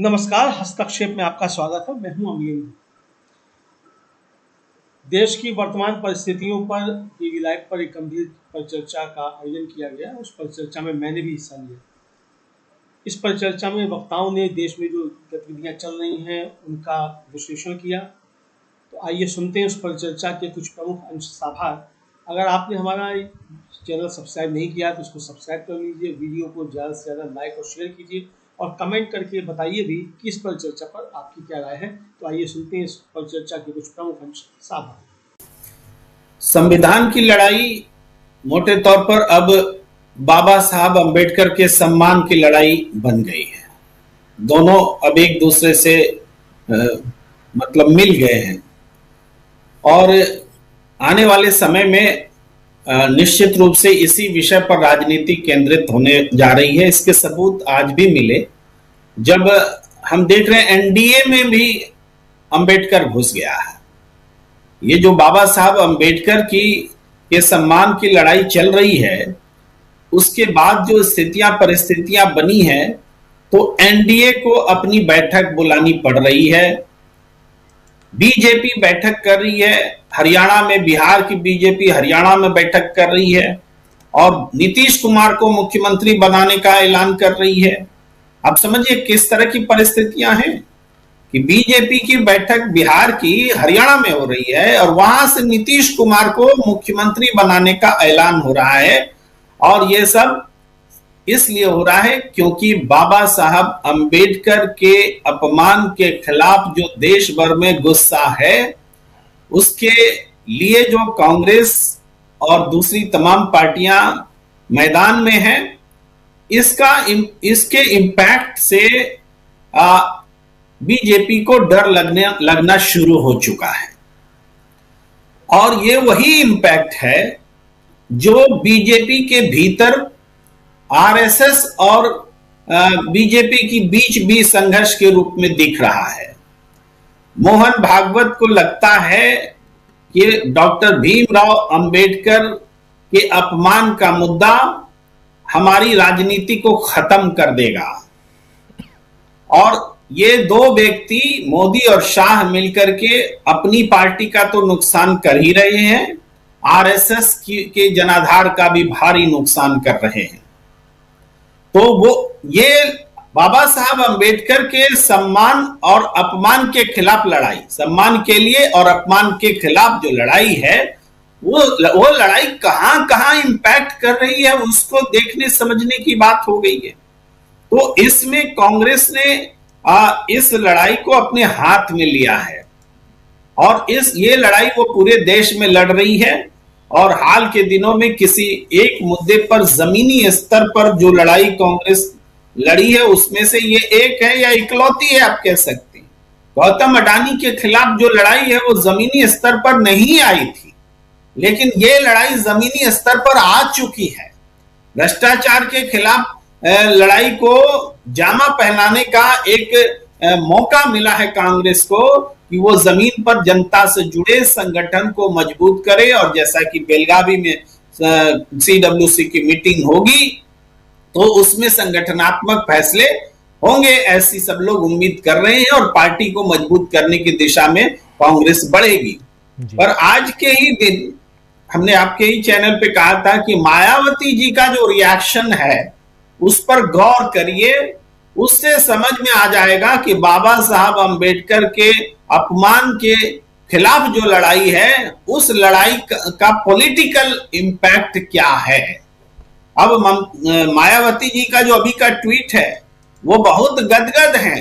नमस्कार। हस्तक्षेप में आपका स्वागत है। मैं हूं अमीन। देश की वर्तमान परिस्थितियों पर टीवी लाइव पर एक गंभीर परिचर्चा का आयोजन किया गया। उस परिचर्चा में मैंने भी हिस्सा लिया। इस परिचर्चा में वक्ताओं ने देश में जो गतिविधियां चल रही हैं उनका विश्लेषण किया। तो आइए सुनते हैं उस परिचर्चा के कुछ प्रमुख अंश साभार। अगर आपने हमारा चैनल सब्सक्राइब नहीं किया तो उसको सब्सक्राइब कर लीजिए। वीडियो को ज़्यादा से ज़्यादा लाइक और शेयर कीजिए और कमेंट करके बताइए भी कि इस परिचर्चा पर आपकी क्या राय है। तो आइए सुनते हैं इस परिचर्चा के कुछ प्रमुख अंश साभार। संविधान की लड़ाई मोटे तौर पर अब बाबा साहब अंबेडकर के सम्मान की लड़ाई बन गई है। दोनों अब एक दूसरे से मतलब मिल गए हैं और आने वाले समय में निश्चित रूप से इसी विषय पर राजनीति केंद्रित होने जा रही है। इसके सबूत आज भी मिले जब हम देख रहे हैं एनडीए में भी अंबेडकर घुस गया है। ये जो बाबा साहब अंबेडकर की के सम्मान की लड़ाई चल रही है, उसके बाद जो स्थितियां परिस्थितियां बनी है तो एनडीए को अपनी बैठक बुलानी पड़ रही है। बीजेपी बैठक कर रही है हरियाणा में, बिहार की बीजेपी हरियाणा में बैठक कर रही है और नीतीश कुमार को मुख्यमंत्री बनाने का ऐलान कर रही है। अब समझिए किस तरह की परिस्थितियां हैं कि बीजेपी की बैठक बिहार की हरियाणा में हो रही है और वहां से नीतीश कुमार को मुख्यमंत्री बनाने का ऐलान हो रहा है। और ये सब इसलिए हो रहा है क्योंकि बाबा साहब अंबेडकर के अपमान के खिलाफ जो देश भर में गुस्सा है, उसके लिए जो कांग्रेस और दूसरी तमाम पार्टियां मैदान में हैं, इसके इम्पैक्ट से बीजेपी को डर लगना शुरू हो चुका है। और ये वही इम्पैक्ट है जो बीजेपी के भीतर आरएसएस और बीजेपी की बीच भी संघर्ष के रूप में दिख रहा है। मोहन भागवत को लगता है कि डॉक्टर भीमराव अंबेडकर के अपमान का मुद्दा हमारी राजनीति को खत्म कर देगा और ये दो व्यक्ति मोदी और शाह मिलकर के अपनी पार्टी का तो नुकसान कर ही रहे हैं, आरएसएस के जनाधार का भी भारी नुकसान कर रहे हैं। तो वो ये बाबा साहब अंबेडकर के सम्मान और अपमान के खिलाफ लड़ाई, सम्मान के लिए और अपमान के खिलाफ जो लड़ाई है, वो लड़ाई कहां कहां इंपैक्ट कर रही है उसको देखने समझने की बात हो गई है। तो इसमें कांग्रेस ने इस लड़ाई को अपने हाथ में लिया है और ये लड़ाई वो पूरे देश में लड़ रही है। और हाल के दिनों में किसी एक मुद्दे पर जमीनी स्तर पर जो लड़ाई कांग्रेस लड़ी है उसमें से ये एक है या इकलौती है आप कह सकते हैं। गौतम अडानी के खिलाफ जो लड़ाई है वो जमीनी स्तर पर नहीं आई थी, लेकिन ये लड़ाई जमीनी स्तर पर आ चुकी है। भ्रष्टाचार के खिलाफ लड़ाई को जामा पहनाने का एक मौका मिला है कांग्रेस को कि वो जमीन पर जनता से जुड़े संगठन को मजबूत करे। और जैसा कि बेलगावी में सीडब्ल्यूसी की मीटिंग होगी तो उसमें संगठनात्मक फैसले होंगे, ऐसी सब लोग उम्मीद कर रहे हैं और पार्टी को मजबूत करने की दिशा में कांग्रेस बढ़ेगी। पर आज के ही दिन हमने आपके ही चैनल पे कहा था कि मायावती जी का जो रिएक्शन है उस पर गौर करिए, उससे समझ में आ जाएगा कि बाबा साहब अंबेडकर के अपमान के खिलाफ जो लड़ाई है उस लड़ाई का पॉलिटिकल इंपैक्ट क्या है। अब मायावती जी का जो अभी का ट्वीट है वो बहुत गदगद है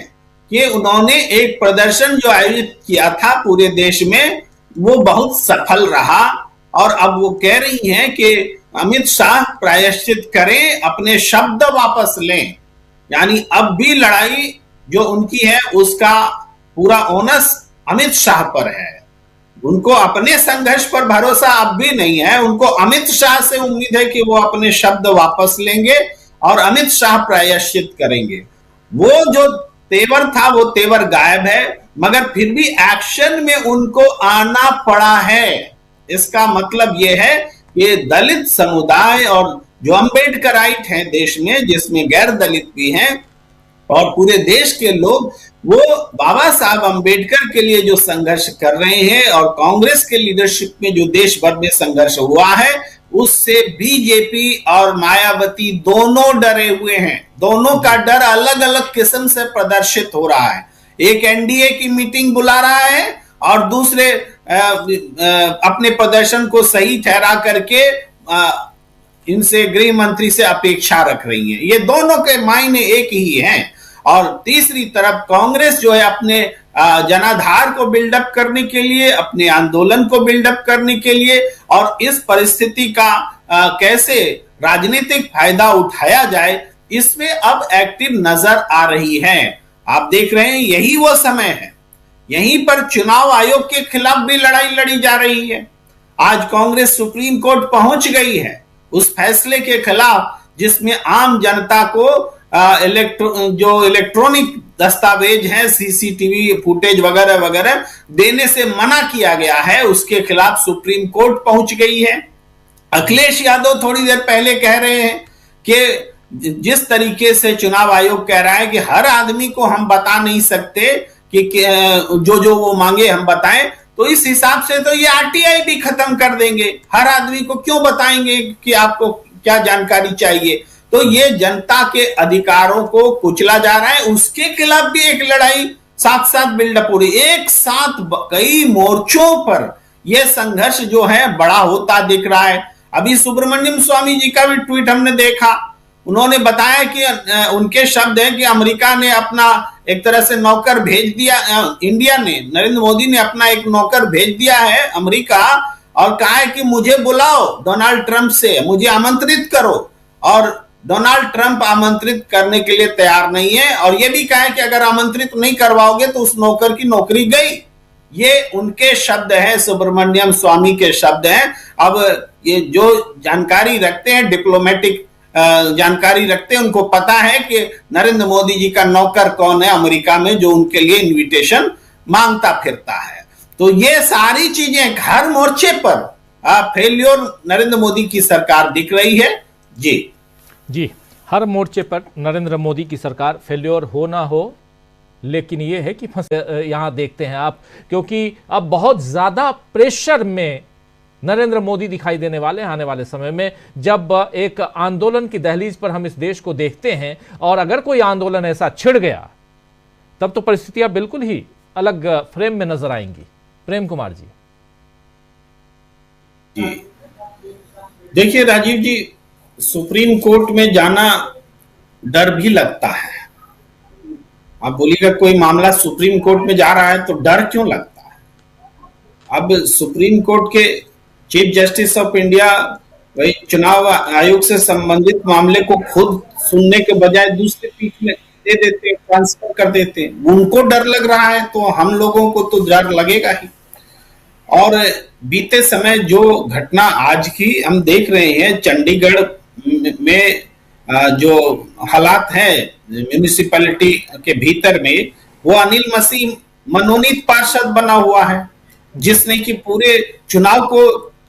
कि उन्होंने एक प्रदर्शन जो आयोजित किया था पूरे देश में वो बहुत सफल रहा और अब वो कह रही हैं कि अमित शाह प्रायश्चित करें, अपने शब्द वापस लें। यानी अब भी लड़ाई जो उनकी है उसका पूरा ओनस अमित शाह पर है। उनको अपने संघर्ष पर भरोसा अब भी नहीं है, उनको अमित शाह से उम्मीद है कि वो अपने शब्द वापस लेंगे और अमित शाह प्रायश्चित करेंगे। वो जो तेवर था वो तेवर गायब है, मगर फिर भी एक्शन में उनको आना पड़ा है। इसका मतलब यह है कि दलित समुदाय और जो अम्बेडकराइट हैं देश में, जिसमें गैर दलित भी हैं, और पूरे देश के लोग वो बाबा साहब अंबेडकर के लिए जो संघर्ष कर रहे हैं और कांग्रेस के लीडरशिप में जो देश भर में संघर्ष हुआ है, उससे बीजेपी और मायावती दोनों डरे हुए हैं। दोनों का डर अलग अलग किस्म से प्रदर्शित हो रहा है। एक एनडीए की मीटिंग बुला रहा है और दूसरे अपने प्रदर्शन को सही ठहरा करके इनसे गृह मंत्री से अपेक्षा रख रही है। ये दोनों के मायने एक ही हैं। और तीसरी तरफ कांग्रेस जो है अपने जनाधार को बिल्डअप करने के लिए, अपने आंदोलन को बिल्डअप करने के लिए और इस परिस्थिति का कैसे राजनीतिक फायदा उठाया जाए, इसमें अब एक्टिव नजर आ रही है। आप देख रहे हैं यही वो समय है, यहीं पर चुनाव आयोग के खिलाफ भी लड़ाई लड़ी जा रही है। आज कांग्रेस सुप्रीम कोर्ट पहुंच गई है उस फैसले के खिलाफ जिसमें आम जनता को जो इलेक्ट्रॉनिक दस्तावेज है, सीसीटीवी फुटेज वगैरह वगैरह देने से मना किया गया है, उसके खिलाफ सुप्रीम कोर्ट पहुंच गई है। अखिलेश यादव थोड़ी देर पहले कह रहे हैं कि जिस तरीके से चुनाव आयोग कह रहा है कि हर आदमी को हम बता नहीं सकते कि जो वो मांगे हम बताएं, तो इस हिसाब से तो ये आरटीआई भी खत्म कर देंगे। हर आदमी को क्यों बताएंगे कि आपको क्या जानकारी चाहिए? तो ये जनता के अधिकारों को कुचला जा रहा है। उसके खिलाफ भी एक लड़ाई साथ साथ बिल्डअप हो रही, एक साथ कई मोर्चों पर यह संघर्ष जो है बड़ा होता दिख रहा है। अभी सुब्रमण्यम स्वामी जी का भी ट्वीट हमने देखा। उन्होंने बताया कि उनके शब्द हैं कि अमेरिका ने अपना एक तरह से नौकर भेज दिया, इंडिया ने, नरेंद्र मोदी ने अपना एक नौकर भेज दिया है अमेरिका और कहा है कि मुझे बुलाओ डोनाल्ड ट्रंप से, मुझे आमंत्रित करो। और डोनाल्ड ट्रंप आमंत्रित करने के लिए तैयार नहीं है और यह भी कहा है कि अगर आमंत्रित नहीं करवाओगे तो उस नौकर की नौकरी गई। ये उनके शब्द हैं, सुब्रमण्यम स्वामी के शब्द हैं। अब ये जो जानकारी रखते हैं, डिप्लोमेटिक जानकारी रखते हैं, उनको पता है कि नरेंद्र मोदी जी का नौकर कौन है अमेरिका में जो उनके लिए इनविटेशन मांगता फिरता है। तो ये सारी चीजें हर मोर्चे पर फेल्योर नरेंद्र मोदी की सरकार दिख रही है। जी, हर मोर्चे पर नरेंद्र मोदी की सरकार फेल्योर हो ना हो, लेकिन ये है कि यहां देखते हैं आप, क्योंकि अब बहुत ज्यादा प्रेशर में नरेंद्र मोदी दिखाई देने वाले आने वाले समय में, जब एक आंदोलन की दहलीज पर हम इस देश को देखते हैं और अगर कोई आंदोलन ऐसा छिड़ गया तब तो परिस्थितियां बिल्कुल ही अलग फ्रेम में नजर आएंगी। प्रेम कुमार जी। देखिए राजीव जी, सुप्रीम कोर्ट में जाना डर भी लगता है। आप बोलिएगा कोई मामला सुप्रीम कोर्ट में जा रहा है तो डर क्यों लगता है? अब सुप्रीम कोर्ट के चीफ जस्टिस ऑफ इंडिया वही चुनाव आयोग से संबंधित मामले को खुद सुनने के बजाय दूसरे पीठ में दे देते हैं, ट्रांसफर कर देते हैं। उनको डर लग रहा है तो हम लोगों को तो डर लगेगा ही। और बीते समय जो घटना आज की हम देख रहे हैं, चंडीगढ़ में जो हालात है म्यूनिसिपैलिटी के भीतर में, वो अनिल मसीह मनोनीत पार्षद बना हुआ है जिसने कि पूरे चुनाव को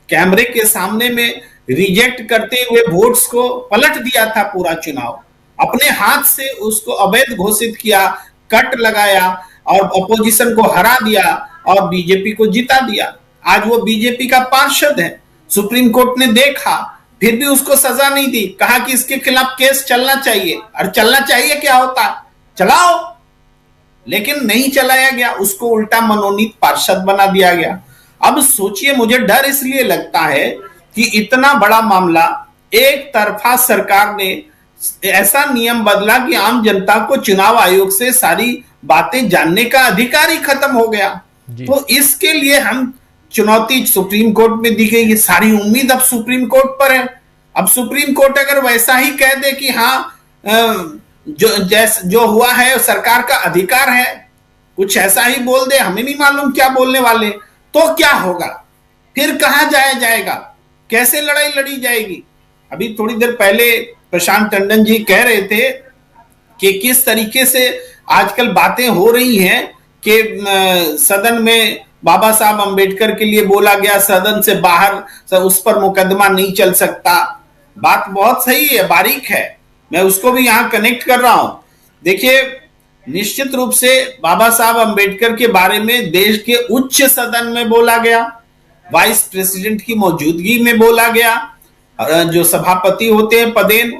कैमरे के सामने में रिजेक्ट करते हुए वोट्स को पलट दिया था। पूरा चुनाव अपने हाथ से उसको अवैध घोषित किया, कट लगाया और अपोजिशन को हरा दिया और बीजेपी को जिता दिया। आज वो बीजेपी का पार्षद है। सुप्रीम कोर्ट ने देखा, फिर भी उसको सजा नहीं दी, कहा कि इसके खिलाफ केस चलना चाहिए। और चलना चाहिए क्या होता है, चलाओ, लेकिन नहीं चलाया गया, उसको उल्टा मनोनीत पार्षद बना दिया गया। अब सोचिए, मुझे डर इसलिए लगता है कि इतना बड़ा मामला, एक तरफा सरकार ने ऐसा नियम बदला कि आम जनता को चुनाव आयोग से सारी बातें जानने का अधिकार ही खत्म हो गया। तो इसके लिए हम चुनौती सुप्रीम कोर्ट में दी गई, सारी उम्मीद अब सुप्रीम कोर्ट पर है। अब सुप्रीम कोर्ट अगर वैसा ही कह दे कि हाँ जो हुआ है सरकार का अधिकार है, कुछ ऐसा ही बोल दे, हमें नहीं मालूम क्या बोलने वाले, तो क्या होगा फिर? कहां जाया जाएगा? कैसे लड़ाई लड़ी जाएगी? अभी थोड़ी देर पहले प्रशांत टंडन जी कह रहे थे कि किस तरीके से आजकल बातें हो रही हैं कि सदन में बाबा साहब अंबेडकर के लिए बोला गया, सदन से बाहर उस पर मुकदमा नहीं चल सकता। बात बहुत सही है, बारीक है, मैं उसको भी यहां कनेक्ट कर रहा हूं। देखिए, निश्चित रूप से बाबा साहब अंबेडकर के बारे में देश के उच्च सदन में बोला गया, वाइस प्रेसिडेंट की मौजूदगी में बोला गया, जो सभापति होते हैं पदेन,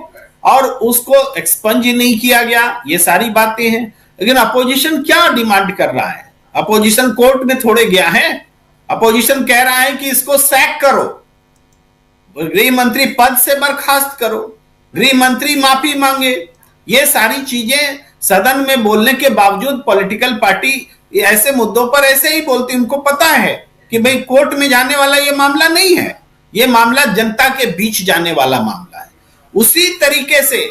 और उसको एक्सपंज नहीं किया गया। ये सारी बातें हैं, लेकिन अपोजिशन क्या डिमांड कर रहा है? अपोजिशन कोर्ट में थोड़े गया है। अपोजिशन कह रहा है कि इसको सैक करो, गृह मंत्री पद से बर्खास्त करो, गृह मंत्री माफी मांगे। ये सारी चीजें सदन में बोलने के बावजूद पॉलिटिकल पार्टी ऐसे मुद्दों पर ऐसे ही बोलती। उनको पता है कि भाई कोर्ट में जाने वाला ये मामला नहीं है, ये मामला जनता के बीच जाने वाला मामला है। उसी तरीके से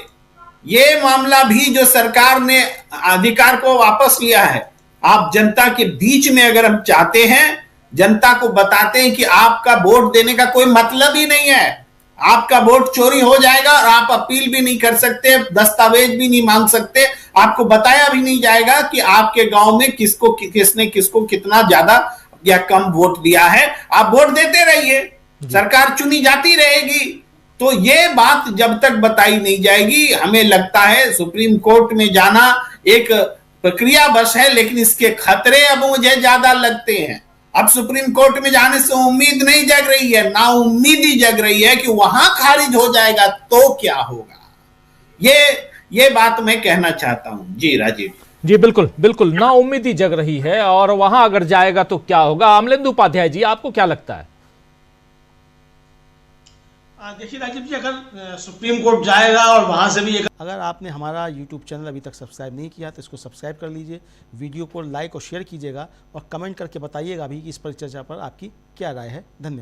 ये मामला भी जो सरकार ने अधिकार को वापस लिया है, आप जनता के बीच में अगर हम चाहते हैं, जनता को बताते हैं कि आपका वोट देने का कोई मतलब ही नहीं है, आपका वोट चोरी हो जाएगा और आप अपील भी नहीं कर सकते, दस्तावेज भी नहीं मांग सकते, आपको बताया भी नहीं जाएगा कि आपके गांव में किसने किसको कितना ज्यादा या कम वोट दिया है। आप वोट देते रहिए, सरकार चुनी जाती रहेगी। तो ये बात जब तक बताई नहीं जाएगी, हमें लगता है सुप्रीम कोर्ट में जाना एक प्रक्रिया बस है, लेकिन इसके खतरे अब मुझे ज्यादा लगते हैं। अब सुप्रीम कोर्ट में जाने से उम्मीद नहीं जग रही है, ना उम्मीदी जग रही है कि वहां खारिज हो जाएगा तो क्या होगा। ये बात मैं कहना चाहता हूं। जी राजीव जी, बिल्कुल बिल्कुल, ना उम्मीदी जग रही है, और वहां अगर जाएगा तो क्या होगा। अमलेंदु उपाध्याय जी, आपको क्या लगता है? देखिए राजीव जी, अगर सुप्रीम कोर्ट जाएगा और वहां से भी अगर आपने हमारा यूट्यूब चैनल अभी तक सब्सक्राइब नहीं किया तो इसको सब्सक्राइब कर लीजिए, वीडियो को लाइक और शेयर कीजिएगा, और कमेंट करके बताइएगा भी कि इस परिचर्चा पर आपकी क्या राय है। धन्यवाद।